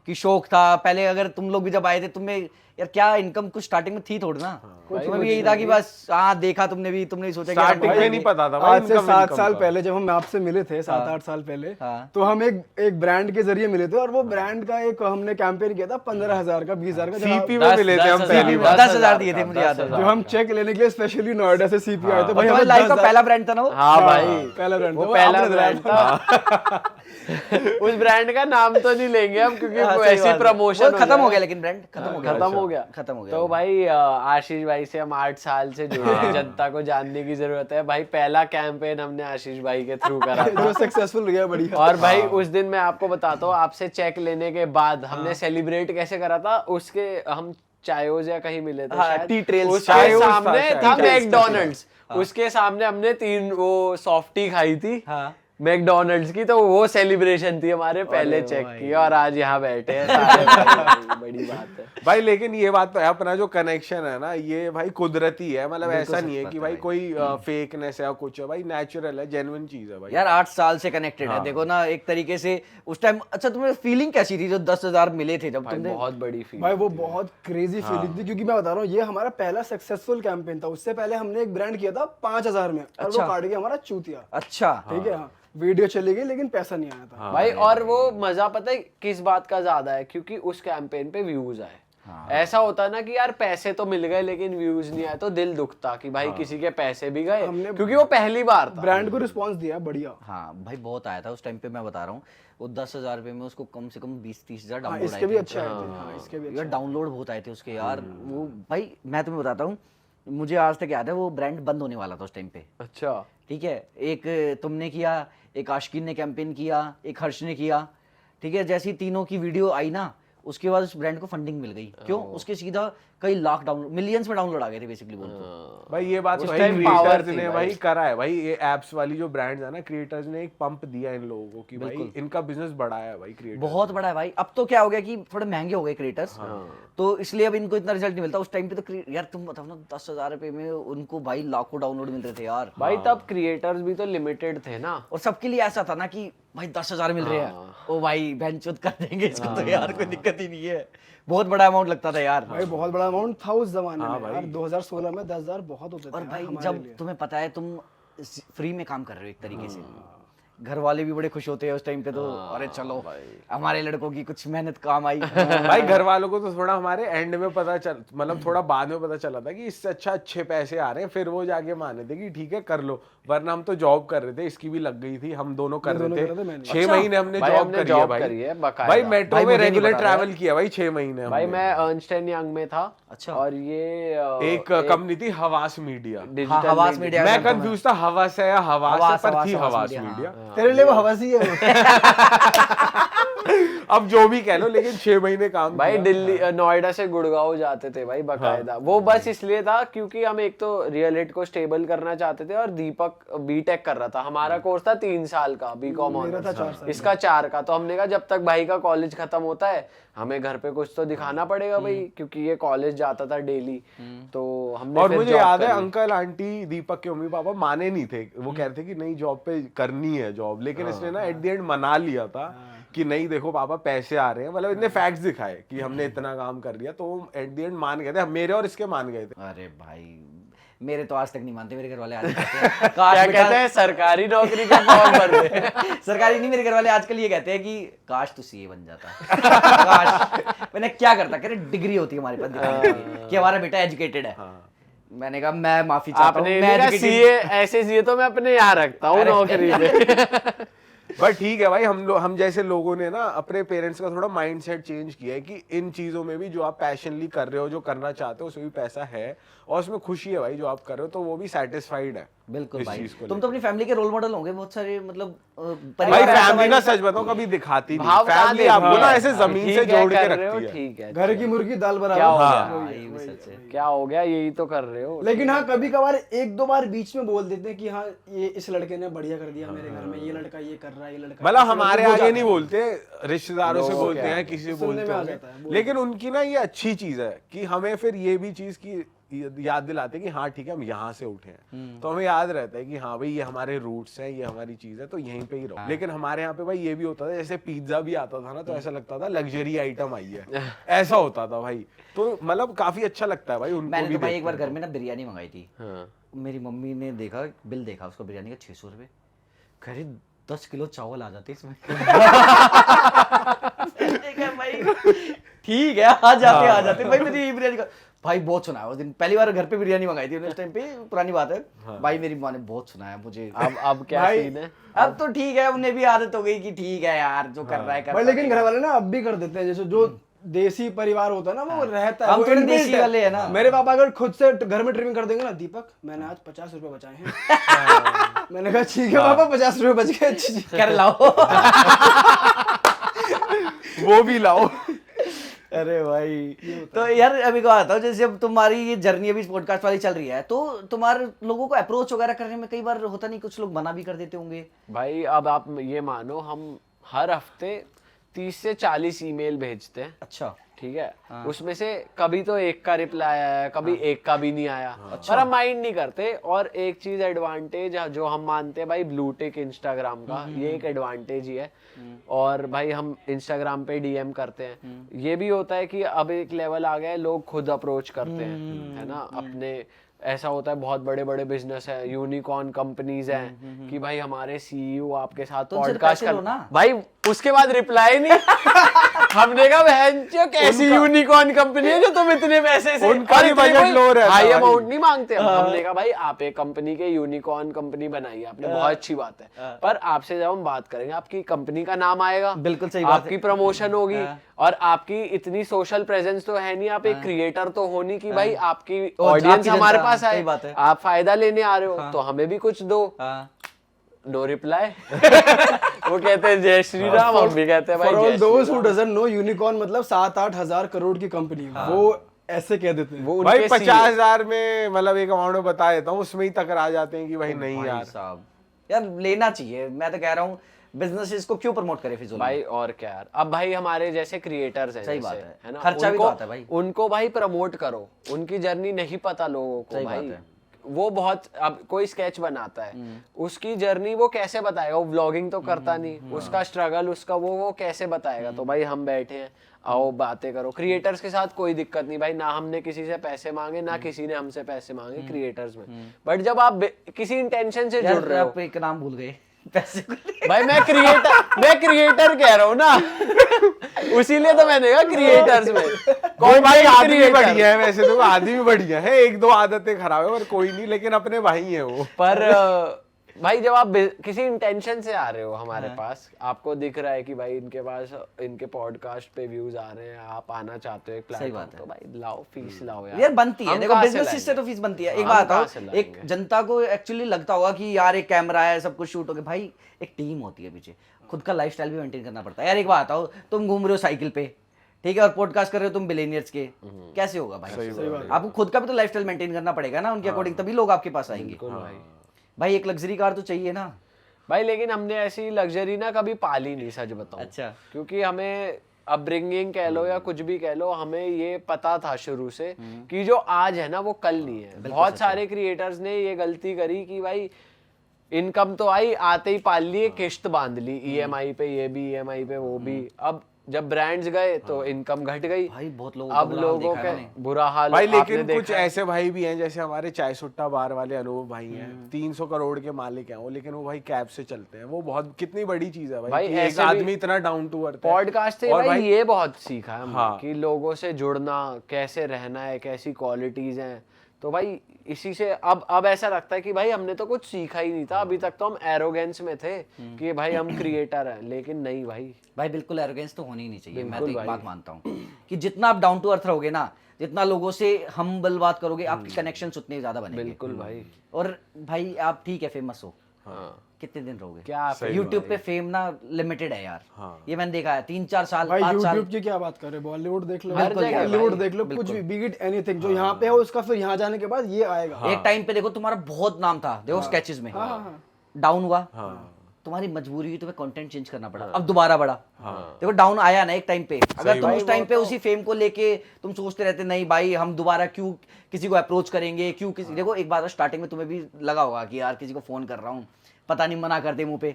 कि शौक था पहले। अगर तुम लोग भी जब आए थे, तुम्हें यार क्या इनकम कुछ स्टार्टिंग में थी थोड़ी ना, तुम्हें भी यही था कि बस हाँ देखा तुमने भी, तुमने सोचा कि स्टार्टिंग में नहीं पता था भाई आज से इनकम 7 इनकम साल का। पहले जब हम आपसे मिले थे, 7-8 साल पहले, हाँ। तो हम एक ब्रांड के जरिए मिले थे और वो ब्रांड का एक हमने कैंपेन किया था 15,000 का, 20,000 का, सीपी जहाँ- में मिले थे हम 10,000 पहली बार। 10,000 दिए थे, मुझे याद है। जो हम चेक लेने के लिए स्पेशली नोएडा से सीपी आए थे भाई। तुम्हारी हमें लाइफ का 10,000 पहला ब्रांड था ना वो? हाँ भाई, पहला ब्रांड वो था, पहला आपने ब्रांड दिलाया था। उस ब्रांड का नाम तो नहीं लेंगे हम, क्योंकि हाँ, वो सही ऐसी बात है। प्रमोशन वो खत्म हो गया, लेकिन ब्रांड खत्म हो गया। खत्म हो गया। खत्म हो गया। तो भाई आशीष भाई से हम 8 साल से जुड़े हैं, जनता को जानने की जरूरत है भाई। पहला कैंपेन हमने आशीष भाई के थ्रू करा था जो सक्सेसफुल गया बढ़िया। और भाई उस दिन मैं आपको बताता हूँ, आपसे चेक लेने के बाद हमने सेलिब्रेट कैसे करा था, उसके हम चायोज या कहीं मिले थे हाँ, शायद, टी ट्रेल्स, उसके चायोज था सामने शायद। था टी ट्रेल्स मैकडोनल्ड्स, उसके सामने हमने 3 वो सॉफ्टी खाई थी हाँ। मैकडोनल्ड्स की, तो वो सेलिब्रेशन थी हमारे पहले चेक की, और आज यहाँ बैठे हैं सारे भाई, बड़ी बात है भाई लेकिन ये बात तो है, अपना जो कनेक्शन है ना ये भाई कुदरती है, मतलब ऐसा नहीं है कि भाई कोई फेकनेस है या कुछ है, भाई नेचुरल है, जेन्युइन चीज है भाई। यार 8 साल से कनेक्टेड है, देखो ना एक तरीके से उस टाइम। अच्छा तुम्हें फीलिंग कैसी थी जो 10,000 मिले थे जब भाई, तुमने? बहुत बड़ी फील। भाई वो बहुत क्रेजी फीलिंग थी, क्योंकि मैं बता रहा हूँ ये हमारा पहला सक्सेसफुल कैंपेन था। उससे पहले हमने एक ब्रांड किया था 5,000 में, और वो काट गया हमारा चूतिया। अच्छा। ठीक है, हाँ, वीडियो चली गई लेकिन पैसा नहीं आया था। भाई और वो मजा पता है किस बात का ज्यादा है, क्योंकि उस कैंपेन पे व्यूज आए। ऐसा होता ना कि यार पैसे तो मिल गए लेकिन व्यूज नहीं आए, तो दिल दुखता कि भाई किसी के पैसे भी गए, क्योंकि वो पहली बार था। ब्रांड को रिस्पांस दिया बढ़िया। हाँ भाई बहुत आया था उस टाइम पे, मैं बता रहा हूँ। वो 10,000 रुपए में उसको कम से कम 20-30 हजार हाँ, डाउनलोड इसके भी अच्छे आए थे। हाँ, इसके भी यार डाउनलोड बहुत आए थे उसके यार। वो भाई मैं तुम्हें बताता हूँ, मुझे आज तक याद है वो ब्रांड बंद होने वाला था उस टाइम पे। अच्छा, ठीक है, एक तुमने किया, एक आशिकीन ने कैंपेन किया, एक हर्ष ने किया। ठीक है, जैसी तीनों की वीडियो आई ना, उसके बाद उस ब्रांड को फंडिंग मिल गई। क्यों? उसके सीधा कई लाख डाउनलोड, मिलियंस में डाउनलोड आ गए थे बेसिकली बोल तो। भाई ये बात उस भाई time power क्रिएटर्स थी ने भाई। भाई करा है भाई, ये एप्स वाली जो ब्रांड्स है ना, क्रिएटर्स ने एक पंप दिया इन लोगों को कि भाई इनका बिजनेस बढ़ाया है भाई क्रिएटर। बहुत बड़ा है भाई। अब तो क्या हो गया कि थोड़े महंगे हो गए क्रिएटर्स, तो इसलिए अब इनको इतना रिजल्ट नहीं मिलता। उस टाइम पे तो यार तुम बताओ ना, 10,000 रुपए में उनको भाई लाखों डाउनलोड मिल रहे थे यार। भाई तब क्रिएटर्स भी तो लिमिटेड थे ना। और सबके लिए ऐसा था ना कि भाई 10,000 मिल रहे हैं, ओ भाई बहनचोद कर देंगे इसको तो यार, कोई दिक्कत ही नहीं है। बहुत बड़ा अमाउंट लगता था यार भाई, बहुत बड़ा अमाउंट था उस जमाने में यार। 2016 में 10,000 बहुत होते थे और भाई हमारे जब लिए। तुम्हें पता है तुम फ्री में काम कर रहे हो एक तरीके से, घर वाले भी बड़े खुश होते हैं उस टाइम पे तो, अरे चलो हमारे लड़कों की कुछ मेहनत काम आई। भाई घर वालों को तो थोड़ा हमारे एंड में पता चल, मतलब थोड़ा बाद में पता चला था कि इससे अच्छा अच्छे पैसे आ रहे हैं, फिर वो जाके माने थे कि ठीक है कर लो, वरना हम तो जॉब कर रहे थे, इसकी भी लग गई थी, हम दोनों कर रहे थे। 6 महीने हमने भाई, जॉब हमने करी है जॉब भाई। करी है, बकायदा। भाई मेट्रो भाई में मुझे नहीं रेगुलर पता ट्रैवल किया भाई 6 महीने भाई हमने। मैं अर्नस्ट एंड यंग में था। अच्छा। और ये एक कंपनी थी हवास मीडिया, हाँ, हवास मीडिया। मैं कंफ्यूज था हवास है या हवास है, पर थी हवास हवास मीडिया, मीडिया। तेरे लिए वो हवासी है। अब जो भी कह लो, लेकिन 6 महीने काम भाई किया। दिल्ली नोएडा से गुड़गांव जाते थे भाई बकायदा। वो बस इसलिए था क्योंकि हम एक तो रियल एट को स्टेबल करना चाहते थे, और दीपक बीटेक कर रहा था। हमारा कोर्स था 3 साल का बीकॉम ऑनर्स, इसका 4 का। तो हमने कहा जब तक भाई का कॉलेज खत्म होता है हमें घर पे कुछ तो दिखाना पड़ेगा भाई, क्योंकि ये कॉलेज जाता था डेली। तो हमने और फिर मुझे job याद है करी। अंकल आंटी दीपक के मम्मी पापा माने नहीं थे, वो कह रहे थे कि नहीं जॉब पे करनी है जॉब, लेकिन इसने ना एट द एंड मना लिया था कि नहीं देखो पापा पैसे आ रहे हैं, मतलब इतने फैक्ट्स दिखाए कि हमने इतना काम कर लिया, तो एट द एंड मान गए थे, मेरे और इसके मान गए थे। अरे भाई मेरे तो आज तक नहीं मानते, मेरे घर वाले आज भी कहते हैं क्या काश बेटा कहते हैं, सरकारी नौकरी का फॉर्म भर दे। सरकारी नहीं, मेरे घर वाले आजकल ये कहते हैं कि काश तू सीए बन जाता। काश मैंने क्या करता, कह रहे डिग्री होती है हमारे पास दिखाने के लिए कि हमारा बेटा एजुकेटेड है। मैंने कहा मैं माफी चाहता हूँ, आपने मैं नहीं सीए, ऐसे सीए तो मैं अपने यहाँ रखता हूँ नौकरी पे। बट ठीक है भाई, हम जैसे लोगों ने ना अपने पेरेंट्स का थोड़ा माइंडसेट चेंज किया है कि इन चीजों में भी जो आप पैशनली कर रहे हो, जो करना चाहते हो, उसमें भी पैसा है और उसमें खुशी है भाई जो आप कर रहे हो, तो वो भी सेटिस्फाइड है। बिल्कुल इस भाई, चीज को तुम तो अपनी फैमिली के रोल मॉडल होंगे बहुत सारे, मतलब भाई फैमिली ना सच बताओ कभी दिखाती नहीं, भाव कहाँ फैमिली देखती आपको ना है? ऐसे जमीन ठीक से है, जोड़ के कर रहे हो, रखती है। ठीक है। घर की मुर्गी दाल क्या हो बराबर। गया? हाँ, ये भी सच है। क्या हो गया, यही तो कर रहे हो। लेकिन हाँ कभी कभार 1-2 बार बीच में बोल देते हैं कि हाँ ये इस लड़के ने बढ़िया कर दिया मेरे घर में, ये लड़का ये कर रहा है, ये लड़का मतलब इस लड़के हमारे को आगे जाता नहीं है। बोलते, रिश्तेदारों से लोगों बोलते के हैं, आगे। किसी से सुनने बोलते में आ होंगे, जाता है, बोल। लेकिन उनकी ना ये अच्छी चीज है कि हमें फिर ये भी चीज की याद दिलाते हैं कि हाँ ठीक है हम यहाँ से उठे हैं, तो हमें याद रहता है कि हाँ भाई ये हमारे रूट्स हैं, ये हमारी चीज है, तो यहीं पे ही रहो। लेकिन हमारे यहाँ पे भाई ये भी होता था, जैसे पिज्जा भी आता था ना तो ऐसा लगता था लग्जरी आइटम आई है, ऐसा होता था भाई। तो मतलब काफी अच्छा लगता है भाई उनको मैंने भी तो भाई एक देखने बार को। घर में ना बिरयानी मंगाई थी। हाँ। मेरी मम्मी ने देखा, बिल देखा उसका बिरयानी का 600 रुपए, कह रही 10 किलो चावल आ जाते इसमें। भाई ठीक है आ जाते भाई, मेरी बिरयानी का भाई बहुत सुना है उस दिन, पहली बार घर पे बिरयानी मंगाई थी उस टाइम पे, पुरानी बात है भाई, मेरी माँ ने बहुत सुनाया मुझे। अब क्या भाई, सीन है? अब तो ठीक है, उन्हें भी आदत हो गई कि ठीक है यार जो कर रहा है कर भाई रहा है। लेकिन घर वाले ना अब भी कर देते हैं, जैसे जो देसी परिवार होता है ना वो रहता है, हम वो थोड़े inbuilt देसी वाले हैं ना। मेरे पापा अगर खुद से घर में ट्रिमिंग कर देंगे ना, दीपक मैंने आज 50 रुपए बचाए हैं। मैंने कहा ठीक है पापा 50 रुपए बच गए, अच्छी चीज। कर लाओ। वो भी लाओ। अरे भाई तो यार अभी को आता हूँ, जैसे अब तुम्हारी ये जर्नी अभी पॉडकास्ट वाली चल रही है, तो तुम्हारे लोगों को अप्रोच वगैरह करने में कई बार होता नहीं, कुछ लोग मना भी कर देते होंगे। भाई अब आप ये मानो हम हर हफ्ते 30 से 40 ईमेल भेजते हैं, अच्छा ठीक है। उसमें से कभी तो एक का रिप्लाई आया है, कभी एक का भी नहीं आया, पर हम माइंड नहीं करते। और एक चीज एडवांटेज जो हम मानते हैं भाई, ब्लू टिक इंस्टाग्राम का, ये एक एडवांटेज ही है। और भाई हम इंस्टाग्राम पे डीएम करते हैं, ये भी होता है कि अब एक लेवल आ गया है, लोग खुद अप्रोच करते हैं, है ना। अपने ऐसा होता है बहुत बड़े बड़े बिजनेस है, यूनिकॉर्न कंपनीज हैं कि भाई हमारे सीईओ आपके साथ तो उनसे पॉडकास्ट पैसे लो कर ना। भाई, उसके बाद रिप्लाई नहीं। हमने कहा बहन चो कैसी यूनिकॉर्न कंपनी है जो तुम इतने पैसे से, उनका और भी इतने बजट कोई लो रहता हाई है भाई। अमाउंट नहीं मांगते हम। हमने कहा भाई आप एक कंपनी के यूनिकॉर्न कंपनी बनाई है आपने, बहुत अच्छी बात है, पर आपसे जब हम बात करेंगे आपकी कंपनी का नाम आएगा, बिल्कुल सही बात है। आपकी प्रमोशन होगी, और आपकी इतनी सोशल प्रेजेंस तो है नहीं, आप एक क्रिएटर तो हो नहीं कि भाई आपकी ऑडियंस आपकी हमारे जनता, पास सही आए, बात है। आप फायदा लेने आ रहे हो तो हमें भी कुछ दो। No reply. वो कहते हैं जय श्री राम, हम भी कहते हैं भाई For जय all Shri those Ram. who doesn't know, unicorn मतलब 7-8 हजार करोड़ की कंपनी है, वो ऐसे कह देते हैं। वो भाई उनके 50,000 में मतलब एक अमाउंट में बता देता हूँ, उसमें ही टकरा जाते हैं कि भाई नहीं भाई यार। साहब यार लेना चाहिए, मैं तो कह रहा हूँ बिजनेसेस को क्यों प्रमोट करे फिजूल में? भाई और क्या यार, अब भाई हमारे जैसे क्रिएटर्स हैं, सही जैसे, बात है। ना, खर्चा भी तो उनको- आता है भाई। उनको भाई प्रमोट करो, उनकी जर्नी नहीं पता लोगों को सही भाई, बात है। वो बहुत, अब कोई स्केच बनाता है, उसकी जर्नी वो कैसे बताएगा, वो व्लॉगिंग तो करता नहीं, उसका स्ट्रगल, उसका वो कैसे बताएगा। तो भाई हम बैठे हैं, आओ बातें करो। क्रिएटर्स के साथ कोई दिक्कत नहीं भाई, ना हमने किसी से पैसे मांगे, ना किसी ने हमसे पैसे मांगे क्रिएटर्स में। बट जब आप किसी इंटेंशन से जुड़ रहे हो, आप एक नाम भूल गए पैसे को भाई मैं क्रिएटर कह रहा हूँ ना, उसीलिए तो मैंने कहा क्रिएटर्स में। कोई भाई आदमी creator? बढ़िया है वैसे, तो आदमी बढ़िया है, एक दो आदतें खराब है और कोई नहीं, लेकिन अपने भाई है वो। पर भाई जब आप किसी इंटेंशन से आ रहे हो हमारे पास, आपको दिख रहा है कि भाई इनके पास इनके पॉडकास्ट पे व्यूज आ रहे हैं, आप आना चाहते हो एक प्लेटफॉर्म, बात है। तो भाई लाओ, फीस लाओ यार। यार बनती है, हम देखो कहाँ से बिजनेस से तो लाएंगे? फीस बनती है। एक हम बात कहाँ बताओ, से एक लाएंगे? जनता को एक्चुअली लगता होगा कि यार एक कैमरा है, सब कुछ शूट हो गया, भाई एक टीम होती है पीछे, खुद का लाइफस्टाइल भी मेंटेन करना पड़ता है। यार एक बात बताओ, तुम घूम रहे हो साइकिल पे, ठीक है, और पॉडकास्ट कर रहे हो तुम बिलियनियर्स के, कैसे होगा भाई? आपको खुद का भी तो लाइफस्टाइल मेंटेन करना पड़ेगा ना, उनके अकॉर्डिंग, तभी लोग आपके पास आएंगे। भाई एक लग्जरी कार तो चाहिए ना भाई, लेकिन हमने ऐसी लग्जरी ना कभी पाली नहीं, सच बताऊं। अच्छा। क्योंकि हमें अपब्रिंगिंग कह लो या कुछ भी कह लो, हमें ये पता था शुरू से कि जो आज है ना वो कल नहीं है। बहुत सारे क्रिएटर्स ने ये गलती करी कि भाई इनकम तो आई, आते ही पाल लिए, किश्त बांध ली, ईएमआई पे ये भी, ईएमआई पे वो भी। अब जब ब्रांड्स गए तो इनकम घट गई। भाई बहुत लोगों अब लोगों के बुरा हाल भाई, आपने लेकिन कुछ देखा है। ऐसे भाई भी हैं, जैसे हमारे चाय सुट्टा बार वाले अनुभव भाई हैं, 300 करोड़ के मालिक हैं वो, लेकिन वो भाई कैब से चलते हैं। वो बहुत कितनी बड़ी चीज है भाई, कि एक ऐसे भी आदमी इतना डाउन टू अर्थ है। पॉडकास्ट से और भाई ये बहुत सीखा है हमने, हाँ। कि लोगों से जुड़ना, कैसे रहना है, कैसी क्वालिटीज हैं। तो भाई इसी से अब ऐसा लगता है कि भाई हमने तो कुछ सीखा ही नहीं था अभी तक, तो हम एरोगेंस में थे कि भाई हम क्रिएटर हैं, लेकिन नहीं भाई। भाई बिल्कुल एरोगेंस तो होनी ही नहीं चाहिए। मैं तो एक बात मानता हूँ कि जितना आप डाउन टू अर्थ रहोगे ना, जितना लोगों से हम्बल बात करोगे, आपके कनेक्शंस उतने ज्यादा बनेंगे। बिल्कुल भाई। और भाई आप ठीक है फेमस हो, हाँ। कितने दिन रहोगे? क्या यूट्यूब पे फेम ना लिमिटेड है यार। ये मैंने देखा है, 3-4 साल, भाई 5 साल। यूट्यूब की क्या बात कर रहे हो, बॉलीवुड देख लो, हर जगह हॉलीवुड भाई, देख लो, कुछ भी, बिग इट एनीथिंग, जो यहाँ पे है उसका फिर यहाँ जाने के बाद ये आएगा। एक टाइम पे देखो तुम्हारा बहुत नाम था, देखो स्केचेस में डाउन हुआ, तुम्हारी मजबूरी हुई, तुम्हें कंटेंट चेंज करना पड़ा, अब दोबारा बढ़ा। देखो डाउन आया ना एक टाइम पे, अगर तुम उस टाइम पे उसी फेम को लेके तुम सोचते रहते नहीं भाई हम दोबारा क्यों किसी को अप्रोच करेंगे, क्यों किसी, देखो एक बात स्टार्टिंग में तुम्हें भी लगा होगा कि यार किसी को फोन कर रहा हूँ, पता नहीं मना कर दे मुंह पे,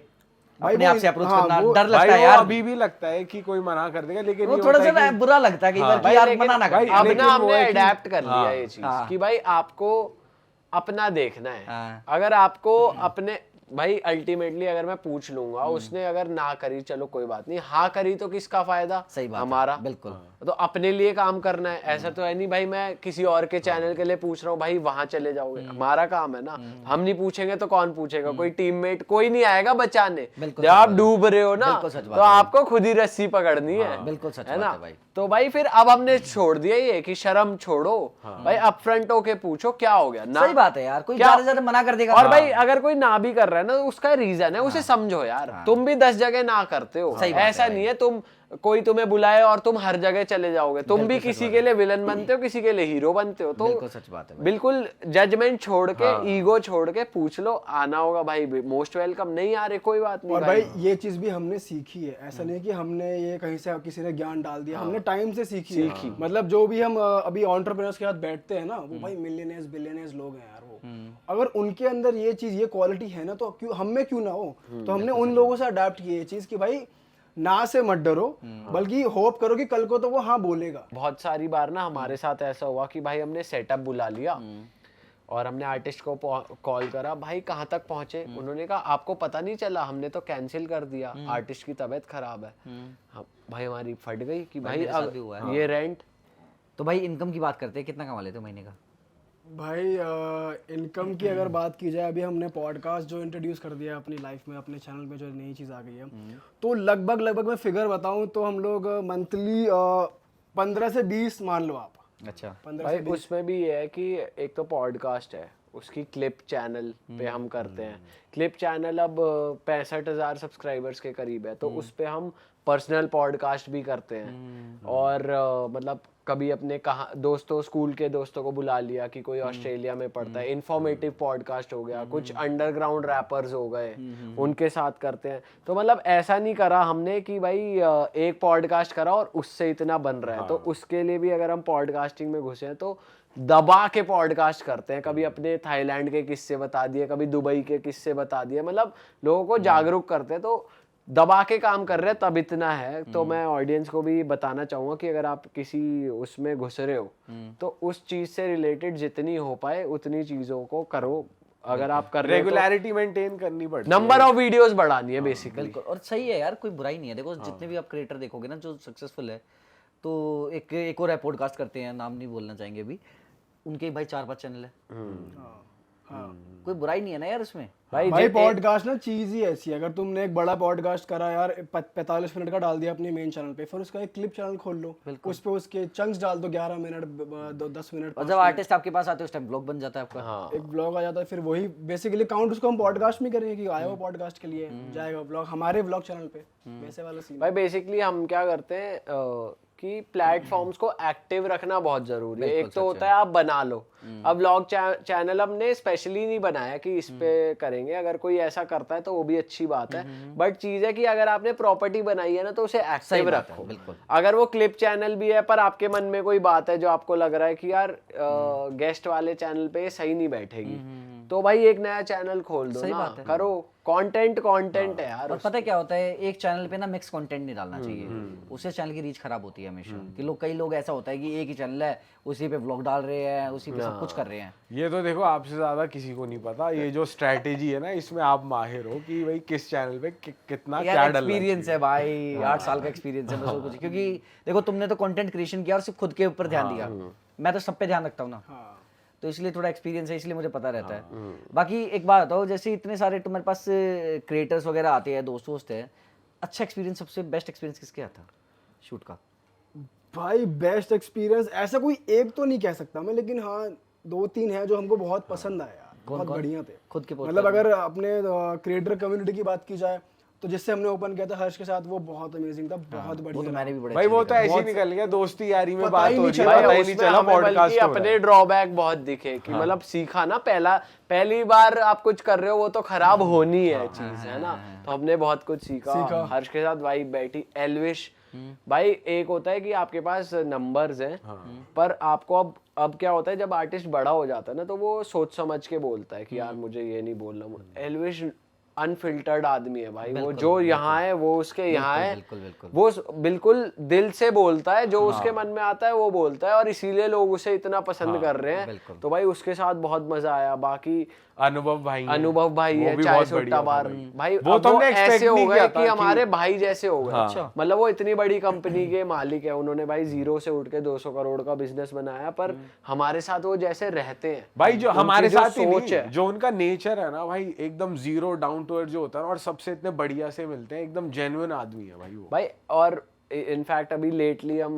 अपने आप से अप्रोच करना डर लगता है यार। अभी भी लगता है कि कोई मना कर देगा, लेकिन वो ये थोड़ा होता है सा कि- बुरा लगता है कई बार कि भाई यार लेकिन मना ना कर। अब लेकिन ना वो हमने है कि- अडेप्ट कर लिया ये चीज कि भाई आपको अपना देखना है। हाँ। अगर आपको अपने भाई अल्टीमेटली अगर मैं पूछ लूंगा, उसने अगर ना करी चलो कोई बात नहीं, हाँ करी तो किसका फायदा? सही बात है, हमारा। बिल्कुल। तो अपने लिए काम करना है, ऐसा तो है नहीं भाई मैं किसी और के चैनल के लिए पूछ रहा हूँ भाई वहां चले जाओगे, हमारा काम है ना। हम नहीं पूछेंगे तो कौन पूछेगा? कोई टीममेट कोई नहीं आएगा बचाने। बिल्कुल जब आप डूब रहे हो ना, बिल्कुल सच बात तो है। आपको खुद ही रस्सी पकड़नी है। बिल्कुल सच है बात ना? है भाई। तो भाई फिर अब हमने छोड़ दिया ये कि शर्म छोड़ो, भाई अपफ्रंट होके पूछो क्या हो गया ना। सही बात है यार, कोई क्या- ज्यादा ज्यादा मना कर देगा। और भाई अगर कोई ना भी कर रहा है ना, तो उसका रीजन है, उसे समझो यार। तुम भी 10 जगह ना करते हो, सही बात है ऐसा भाई। नहीं है तुम कोई तुम्हें बुलाए और तुम हर जगह चले जाओगे। तुम भी किसी के लिए विलन बनते हो, किसी के लिए हीरो बनते हो। तो बिल्कुल सच बात है भाई। बिल्कुल जजमेंट छोड़ के, ईगो छोड़ के पूछ लो, आना होगा भाई, मोस्ट वेलकम। नहीं आ रहे कोई बात नहीं और भाई ये चीज भी हमने सीखी है, ऐसा नहीं कि हमने ये कहीं से किसी ने ज्ञान डाल दिया, हमने टाइम से सीखी है। मतलब जो भी हम अभी एंटरप्रेन्योर्स के साथ बैठते हैं ना, वो भाई मिलियनेयर्स बिलियनेयर्स लोग हैं यार वो। अगर उनके अंदर ये चीज, ये क्वालिटी है ना, तो क्यों हम में क्यों ना हो? तो हमने उन लोगों से अडेप्ट की ये चीज कि भाई ना से मत डरो, बल्कि होप करो कि कल को तो वो हाँ बोलेगा। बहुत सारी बार ना हमारे साथ ऐसा हुआ कि भाई हमने सेटअप बुला लिया और हमने आर्टिस्ट को कॉल करा, भाई कहाँ तक पहुंचे? उन्होंने कहा आपको पता नहीं चला, हमने तो कैंसिल कर दिया, आर्टिस्ट की तबीयत खराब है। भाई हमारी फट गई कि भाई मेरे साथ अब भी हुआ है। ये रेंट। तो भाई इनकम की बात करते हैं, कितना कमा लेते हो महीने का? भाई इनकम की अगर बात की जाए, अभी हमने पॉडकास्ट जो इंट्रोड्यूस कर दिया अपनी लाइफ में, अपने चैनल में जो नई चीज़ आ गई है, तो लगभग मैं फिगर बताऊं तो हम लोग मंथली 15 से 20 मान लो आप। अच्छा। 15 भाई से 20। उसमें भी ये है कि एक तो पॉडकास्ट है, उसकी क्लिप चैनल पे हम करते हैं। क्लिप चैनल अब 65,000 सब्सक्राइबर्स के करीब है, तो उस पे हम पर्सनल पॉडकास्ट भी करते हैं। और मतलब कभी अपने कहा दोस्तों स्कूल के दोस्तों को बुला लिया कि कोई ऑस्ट्रेलिया में पढ़ता है, इन्फॉर्मेटिव पॉडकास्ट हो गया, कुछ अंडरग्राउंड रैपर्स हो गए, उनके साथ करते हैं। तो मतलब ऐसा नहीं करा हमने कि भाई एक पॉडकास्ट करा और उससे इतना बन रहा है। तो उसके लिए भी अगर हम पॉडकास्टिंग में घुसे हैं तो दबा के पॉडकास्ट करते हैं। कभी अपने थाईलैंड के किस्से बता दिए, कभी दुबई के किस्से बता दिए, मतलब लोगों को जागरूक करते हैं। तो दबा के काम कर रहे हैं तब इतना है। तो मैं ऑडियंस को भी बताना चाहूंगा कि अगर आप किसी उसमें घुस रहे हो तो उस चीज से रिलेटेड जितनी हो पाए उतनी चीजों को करो। अगर आप कर रहे हो रेगुलरिटी मेंटेन करनी पड़ती तो नंबर ऑफ वीडियोस बढ़ानी है बेसिकली। बिल्कुल, और सही है यार, कोई बुराई नहीं है। देखो जितने भी आप क्रिएटर देखोगे ना जो सक्सेसफुल है, तो एक और है पॉडकास्ट करते हैं, नाम नहीं बोलना चाहेंगे अभी, उनके भाई 4-5 चैनल है। कोई बुराई नहीं है ना यार उसमें। भाई पॉडकास्ट ना चीज ही ऐसी है, अगर तुमने एक बड़ा पॉडकास्ट करा यार 45 मिनट का डाल दिया अपने मेन चैनल पे, फिर उसका एक क्लिप चैनल खोल लो, उस पे उसके चंक्स डाल दो 11 मिनट 10 मिनट। और जब आर्टिस्ट आपके पास आते हैं उस टाइम ब्लॉग बन जाता है आपका। एक ब्लॉग आ जाता है, फिर वही बेसिकली काउंट उसको हम पॉडकास्ट में करेंगे कि आया वो पॉडकास्ट के लिए जाएगा ब्लॉग हमारे ब्लॉग चैनल पे, वैसे वाला सीन। भाई बेसिकली हम क्या करते हैं कि प्लेटफॉर्म्स को एक्टिव रखना बहुत जरूरी है। एक तो होता है आप बना लो, अब व्लॉग चैनल हमने स्पेशली नहीं बनाया कि इस पे करेंगे, अगर कोई ऐसा करता है तो वो भी अच्छी बात है, बट चीज है कि अगर आपने प्रॉपर्टी बनाई है ना तो उसे एक्टिव रखो। अगर वो क्लिप चैनल भी है पर आपके मन में कोई बात है जो आपको लग रहा है कि यार गेस्ट वाले चैनल पे सही नहीं बैठेगी, तो भाई एक नया चैनल खोल दो ना, करो। कंटेंट है यार। और पता है क्या होता है, एक चैनल पे ना मिक्स कंटेंट नहीं डालना चाहिए, उससे चैनल की रीच खराब होती है हमेशा। कि कई लोग ऐसा होता है कि एक ही चैनल है, उसी पे व्लॉग डाल रहे हैं, उसी पे सब कुछ कर रहे हैं। ये तो देखो आपसे ज्यादा किसी को नहीं पता, ये जो स्ट्रेटेजी है ना इसमें आप माहिर हो कि भाई किस चैनल पे कितना क्या डालना। एक्सपीरियंस है भाई, 8 साल का एक्सपीरियंस है बस कुछ। क्योंकि देखो तुमने तो कंटेंट क्रिएशन किया और सिर्फ खुद के ऊपर ध्यान दिया, मैं तो सब पे ध्यान रखता हूँ ना, तो इसलिए थोड़ा एक्सपीरियंस है, इसलिए मुझे पता रहता है। बाकी एक बात बताओ, जैसे इतने सारे तुम्हारे पास क्रिएटर्स वगैरह आते हैं, दोस्त हैं, अच्छा एक्सपीरियंस, सबसे बेस्ट एक्सपीरियंस किसके आता शूट का? भाई बेस्ट एक्सपीरियंस ऐसा कोई एक तो नहीं कह सकता मैं, लेकिन हाँ 2-3 है जो हमको बहुत पसंद आया यार, बहुत बढ़िया थे खुद के मतलब। अगर अपने क्रिएटर कम्युनिटी की बात की जाए तो जिससे हमने ओपन किया था हर्ष के साथ, वो बहुत अमेजिंग था, बहुत बढ़िया। वो तो मैंने भी बड़े भाई वो तो ऐसे ही निकल गया, दोस्ती यारी में बात हो रही है, भाई पता ही नहीं चला पॉडकास्ट हो अपने ड्रॉबैक बहुत दिखे कि मतलब सीखा ना, पहली बार आप कुछ कर रहे हो वो तो खराब होनी है चीज, है ना। तो हमने बहुत कुछ सीखा। हर्ष के साथ भाई बैठी एल्विश भाई, एक होता है कि आपके पास नंबर्स हैं, पर आपको अब क्या होता है जब आर्टिस्ट बड़ा हो जाता है ना तो वो सोच समझ के बोलता है कि यार मुझे ये नहीं बोलना। एल्विश अनफिल्टर्ड आदमी है भाई, वो जो यहाँ है वो उसके यहाँ है, वो बिल्कुल दिल से बोलता है, जो उसके मन में आता है वो बोलता है, और इसीलिए लोग उसे इतना पसंद कर रहे हैं। तो भाई उसके साथ बहुत मजा आया। बाकी अनुभव भाई है, चाय सुट्टा बार भाई, वो तो ऐसे हो गए कि हमारे भाई जैसे हो गए। मतलब वो इतनी बड़ी कंपनी के मालिक है, उन्होंने भाई 0 से उठ के 200 करोड़ का बिजनेस बनाया, पर हमारे साथ वो जैसे रहते हैं भाई, जो हमारे साथ ही नहीं, जो उनका नेचर है ना भाई, एकदम जीरो डाउन टू अर्थ जो होता है, और सबसे इतने बढ़िया से मिलते हैं, एकदम जेन्युइन आदमी है भाई वो भाई। और इनफैक्ट अभी लेटली हम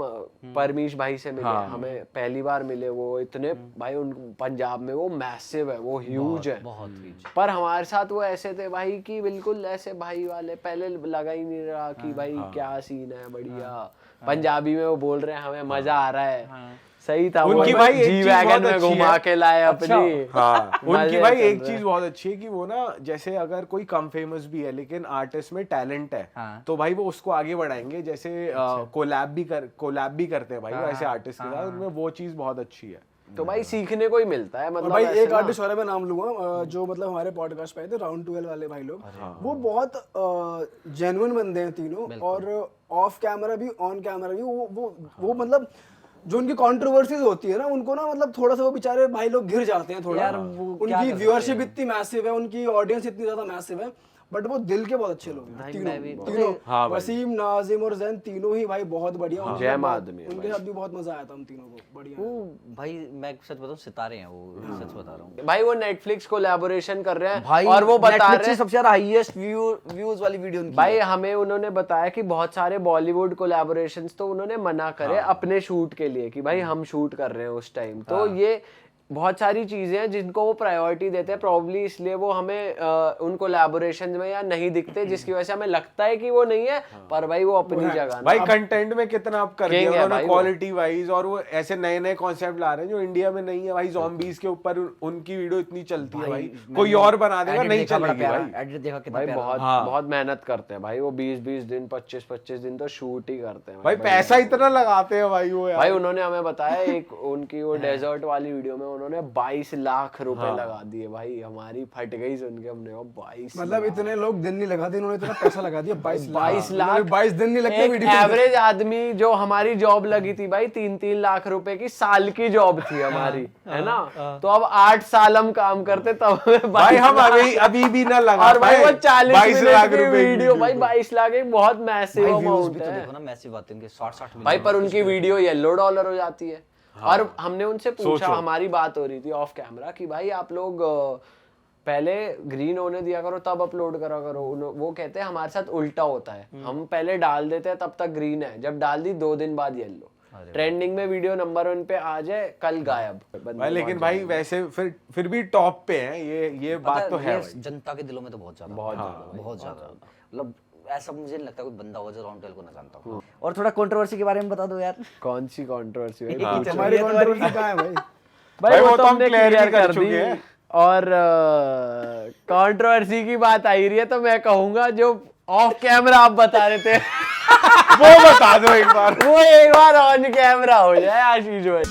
परमीश भाई से मिले, हमें पहली बार मिले, वो इतने भाई उन पंजाब में वो मैसिव है, वो ह्यूज है बहुत, पर हमारे साथ वो ऐसे थे भाई कि बिल्कुल ऐसे भाई वाले, पहले लगा ही नहीं रहा कि भाई क्या सीन है, बढ़िया पंजाबी में वो बोल रहे हैं, हमें मजा आ रहा है, सही था। उनकी भाई जी वैगन में घुमा के लाए अपनी। हाँ, उनकी भाई एक चीज बहुत अच्छी है कि वो ना, जैसे अगर कोई कम फेमस भी है लेकिन आर्टिस्ट में टैलेंट है, तो भाई वो उसको आगे बढ़ाएंगे। जैसे कोलैब भी करते हैं भाई ऐसे आर्टिस्ट के साथ, उनमें वो चीज बहुत अच्छी है। तो भाई सीखने को ही मिलता है। मतलब भाई एक आर्टिस्ट वाला मैं नाम लूंगा जो मतलब हमारे पॉडकास्ट पे आए थे, राउंड 12 वाले भाई लोग, वो बहुत जेन्युइन बंदे हैं तीनों, और ऑफ कैमरा भी ऑन कैमरा भी वो मतलब जो उनकी कंट्रोवर्सीज होती है ना, उनको ना मतलब थोड़ा सा वो बेचारे भाई लोग घिर जाते हैं थोड़ा यार, उनकी व्यूअरशिप इतनी मैसिव है, उनकी ऑडियंस इतनी ज्यादा मैसिव है, बट वो दिल के बहुत अच्छे लोग हैं तीनों। वसीम, नाजिम और जैन तीनों ही भाई बहुत बढ़िया, उनके साथ भी बहुत मजा आया था हम तीनों को, बढ़िया। वो भाई मैं सच बताऊं, सितारे हैं वो, सच बता रहा हूं भाई। वो नेटफ्लिक्स कोलैबोरेशन कर रहे हैं और वो बता रहे हैं सबसे ज्यादा हाईएस्ट व्यूज वाली वीडियो उनकी भाई। हमें उन्होंने बताया कि बहुत सारे बॉलीवुड कोलैबोरेशंस तो उन्होंने मना करे अपने शूट के लिए कि भाई हम शूट कर रहे हैं उस टाइम, तो ये बहुत सारी चीजें हैं जिनको वो प्रायोरिटी देते हैं, प्रॉब्ली इसलिए वो हमें उन कोलैबोरेशन में या नहीं दिखते, जिसकी वजह से हमें लगता है कि वो नहीं है, पर भाई वो अपनी जगह ना। भाई कंटेंट में कितना आप कर दिया उन्होंने भाई क्वालिटी वाइज, और वो ऐसे नए नए कॉन्सेप्ट ला रहे हैं जो इंडिया में नहीं है भाई। ज़ॉम्बीज के ऊपर उनकी वीडियो इतनी चलती है भाई, कोई और बना देगा नहीं चलेगी भाई। एडिट देखा कितना भाई प्यारा। बहुत बहुत मेहनत करते हैं भाई वो, 20-20 दिन 25-25 दिन तो शूट ही करते हैं भाई पैसा इतना लगाते हैं भाई वो यार। भाई उन्होंने हमें बताया एक उनकी वो डेजर्ट वाली वीडियो में उन्होंने 22 लाख रुपए लगा दिए भाई, हमारी फट गई सुन के हमने, 22 मतलब इतने लोग दिन नहीं लगाते, इन्होंने इतना पैसा लगा दिया 22 लाख 22 दिन नहीं लगते एक वीडियो एवरेज आदमी जो हमारी जॉब लगी थी भाई 3-3 लाख रुपए की साल की जॉब थी हमारी, है ना? तो अब 8 साल हम काम करते तब हमें भाई हम अभी भी ना लगा और भाई वो 40 22 लाख मिनट की रुपए वीडियो भाई 22 लाख एक बहुत मैसिव अमाउंट तो है देखो ना मैसिव आते हैं 60-60 मिलियन भाई, पर उनकी वीडियो येलो डॉलर हो जाती है। और हमने उनसे पूछा, हमारी बात हो रही थी ऑफ कैमरा कि भाई आप लोग पहले ग्रीन होने दिया करो तब अपलोड करा करो। वो कहते हैं हमारे साथ उल्टा होता है, हम पहले डाल देते हैं तब तक ग्रीन है, जब डाल दी 2 दिन बाद येलो, ट्रेंडिंग में वीडियो नंबर 1 पे आ जाए कल गायब। भाई लेकिन भाई वैसे फिर भी टॉप पे हैं ये बात तो है भाई। जनता के दिलों में तो बहुत ज्यादा मतलब ऐसा मुझे नहीं लगता कोई बंदा हो जो रॉन्टेल को ना जानता हो। और थोड़ा कंट्रोवर्सी के बारे में बता दो यार। कौन सी कंट्रोवर्सी भाई? हमारी कंट्रोवर्सी कहाँ है भाई? भाई वो तो हम हमने क्लियर क्लियर कर कर चुके दी। हैं। और कंट्रोवर्सी की बात आई रही है तो मैं कहूंगा जो ऑफ कैमरा आप बता रहे थे वो बता दो एक बार, वो एक बार ऑन कैमरा हो जाए आशीष भाई।